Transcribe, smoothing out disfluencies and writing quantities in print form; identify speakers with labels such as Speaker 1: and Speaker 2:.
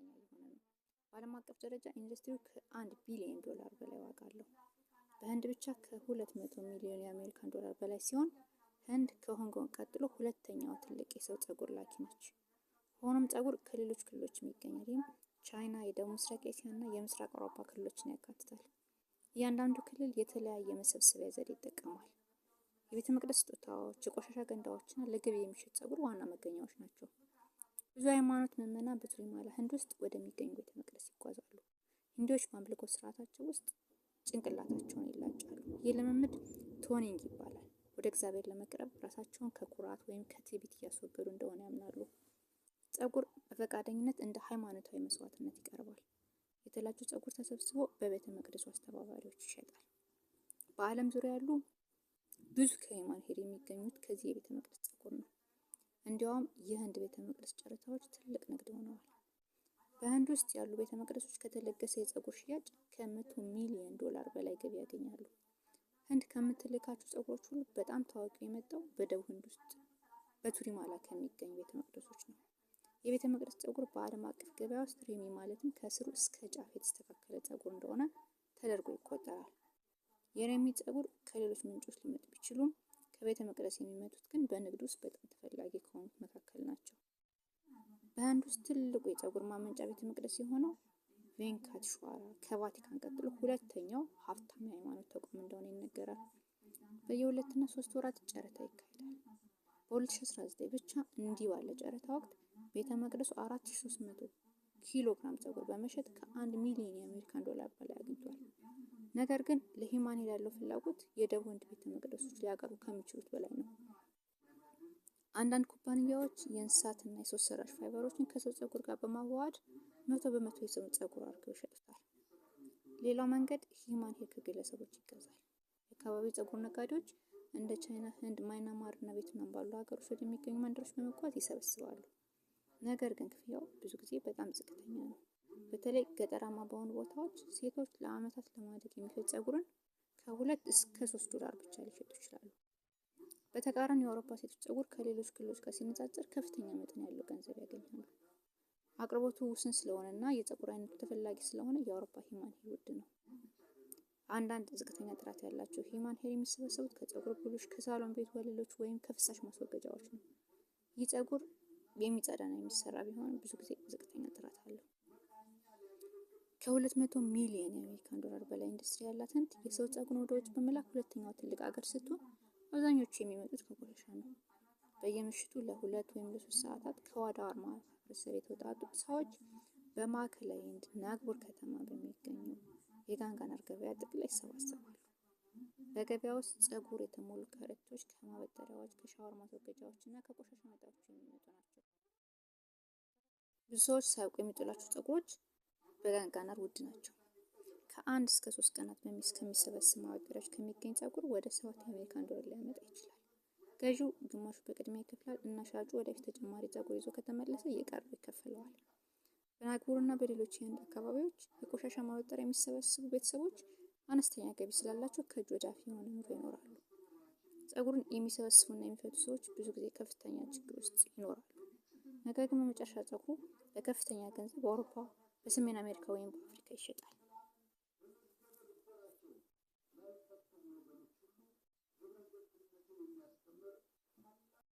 Speaker 1: ከፍተኛ የሆነ ነው። በዓለም አቀፍ ደረጃ ኢንዱስትሪው ከ1 ቢሊዮን ዶላር በላይ ዋጋ አለው። በህንድ ብቻ ከ200 ሚሊዮን የአሜሪካን ዶላር በላይ ሲሆን ህንድ ከሆንግ ኮንግ ቀጥሎ ሁለተኛዋ ትልቅ የሰው ፀጉር ላኪ ነች። ሆኖም ፀጉር ከሌሎች ክልሎችም ይገኛል። ይህም ቻይና፣ የደቡብ ምስራቅ እስያ እና የምስራቅ አውሮፓ ክልሎችን ያካትታል። እያንዳንዱ ክልል የተለያየ መሰብሰቢያ ዘዴ ይጠቀማል። የቤተ መቅደስ ስጦታዎች፣ የቆሻሻ ገንዳዎችና ለገበያ የሚሸጥ ፀጉር ዋና መገኛዎች ናቸው። ብዙ ሃይማኖት ምዕመናን በቱሪማላ ህንድ ውስጥ ወደሚገኙ ቤተ መቅደስ ይጓዛሉ። ሂንዶች በአምልኮ ስርዓታቸው ውስጥ ጭንቅላታቸውን ይላጫሉ። ይህ ልምምድ ቶኒንግ ይባላል። ወደ እግዚአብሔር ለመቅረብ ራሳቸውን ከኩራት ወይም ከትዕቢት እያስወገዱ እንደሆነ ያምናሉ። ፀጉር በፈቃደኝነት እንደ ሃይማኖታዊ መስዋዕትነት ይቀርባል። የተላጨው ፀጉር ተሰብስቦ በቤተ መቅደሱ አስተባባሪዎች ይሸጣል። በዓለም ዙሪያ ያሉ ብዙ ከሂውማን ሄር የሚገኙት ከዚህ የቤተ መቅደስ ፀጉር ነው። እንዲያውም የህንድ ቤተ መቅደስ ጨረታዎች ትልቅ ንግድ ሆነዋል። በህንድ ውስጥ ያሉ ቤተ መቅደሶች ከተለገሰ የፀጉር ሽያጭ ከ100 ሚሊዮን ዶላር በላይ ገቢ ያገኛሉ። ህንድ ከምትልካቸው ፀጉሮች ሁሉ በጣም ታዋቂው የመጣው በደቡብ ህንድ ውስጥ በቱሪማላ ከሚገኙ ቤተ መቅደሶች ነው። የቤተ መቅደስ ፀጉር በዓለም አቀፍ ገበያ ውስጥ ሬሚ ማለትም ከስሩ እስከ ጫፍ የተስተካከለ ፀጉር እንደሆነ ተደርጎ ይቆጠራል። የሬሚ ፀጉር ከሌሎች ምንጮች ሊመጡ ቢችሉም ከቤተ መቅደስ የሚመጡት ግን በንግድ ውስጥ በጣም ተፈላጊ ከሆኑት መካከል ናቸው። በህንድ ውስጥ ትልቁ የፀጉር ማመንጫ ቤተ መቅደስ የሆነው ቬንካቴሽዋራ ከቫቲካን ቀጥሎ ሁለተኛው ሀብታም የሃይማኖት ተቋም እንደሆነ ይነገራል። በየ2 እና 3 ወራት ጨረታ ይካሄዳል። በ2019 ብቻ እንዲህ ባለ ጨረታ ወቅት ቤተ መቅደሱ 4300 ኪሎ ግራም ፀጉር በመሸጥ ከ1 ሚሊዮን የአሜሪካን ዶላር በላይ አግኝቷል። ነገር ግን ለሂውማን ሄር ያለው ፍላጎት የደቡብ ህንድ ቤተ መቅደሶች ሊያቀርቡ ከሚችሉት በላይ ነው። አንዳንድ ኩባንያዎች የእንስሳትና የሰው ሰራሽ ፋይበሮችን ከሰው ፀጉር ጋር በማዋሃድ 100% የሰው ፀጉር አድርገው ይሸጡታል። ሌላው መንገድ ሂውማን ሄር ከግለሰቦች ይገዛል። የአካባቢው ፀጉር ነጋዴዎች እንደ ቻይና፣ ህንድ፣ ማይናማር እና ቬትናም ባሉ ሀገሮች ወደሚገኙ መንደሮች በመጓዝ ይሰበስባሉ። ነገር ግን ክፍያው ብዙ ጊዜ በጣም ዝቅተኛ ነው። በተለይ ገጠራማ በሆኑ ቦታዎች ሴቶች ለዓመታት ለማደግ የሚፈጅ ፀጉርን ከ2 እስከ 3 ዶላር ብቻ ሊሸጡ ይችላሉ። በተቃራኒ የአውሮፓ ሴቶች ፀጉር ከሌሎች ክልሎች ጋር ሲነጻጸር ከፍተኛ መጠን ያለው ገንዘብ ያገኛሉ። አቅርቦቱ ውስን ስለሆነ እና የፀጉር አይነቱ ተፈላጊ ስለሆነ የአውሮፓ ሂውማን ሄር ውድ ነው። አንዳንድ ዝቅተኛ ጥራት ያላቸው ሂውማን ሄር የሚሰበሰቡት ከፀጉር ብሩሽ፣ ከሳሎን ቤት ወለሎች ወይም ከፍሳሽ ማስወገጃዎች ነው። ይህ ፀጉር የሚጸዳና የሚሰራ ቢሆንም ብዙ ጊዜ ዝቅተኛ ጥራት አለው። ከ200 ሚሊዮን የአሜሪካን ዶላር በላይ ኢንዱስትሪ ያላት ህንድ የሰው ፀጉር ወደ ውጭ በመላክ ሁለተኛዋ ትልቅ ሀገር ስትሆን አብዛኞቹ የሚመጡት ከቆሻሻ ነው። በየምሽቱ ለ2 ወይም ለ3 ሰዓታት ከዋዳዋር ማህበረሰብ የተውጣጡ ሰዎች በማዕከላዊ ህንድ ናግፑር ከተማ በሚገኘው የጋንጋናር ገበያ ጥግ ላይ ይሰባሰባሉ። በገበያ ውስጥ ፀጉር የተሞሉ ከረጢቶች ከማበጠሪያዎች፣ ከሻወር ማስወገጃዎች እና ከቆሻሻ መጣያዎች የሚመጡ ናቸው። ብዙ ሰዎች ሳያውቁ የሚጥሏቸው ፀጉሮች በጋንጋናር ውድ ናቸው። ከ1 እስከ 3 ቀናት ከሚሰበስብ ማበጠሪያዎች ከሚገኝ ፀጉር ወደ 7 የአሜሪካን ዶላር ሊያመጣ ይችላል። ገዢው ግማሹ በቅድሚያ ይከፍላል እና ሻጩ ወደፊት ተጨማሪ ፀጉር ይዞ ከተመለሰ እየቀረው ይከፍለዋል። በናግፑር እና በሌሎች የህንድ አካባቢዎች የቆሻሻ ማበጠሪያ የሚሰበስቡ ቤተሰቦች አነስተኛ ገቢ ስላላቸው ከእጅ ወደ አፍ የሆነ ኑሮ ይኖራሉ። ፀጉርን የሚሰበስቡና የሚፈቱ ሰዎች ብዙ ጊዜ ከፍተኛ ችግር ውስጥ ይኖራሉ። ነገር ግን በመጨረሻ ፀጉሩ በከፍተኛ ገንዘብ በአውሮፓ፣ በሰሜን አሜሪካ ወይም በአፍሪካ ይሸጣል።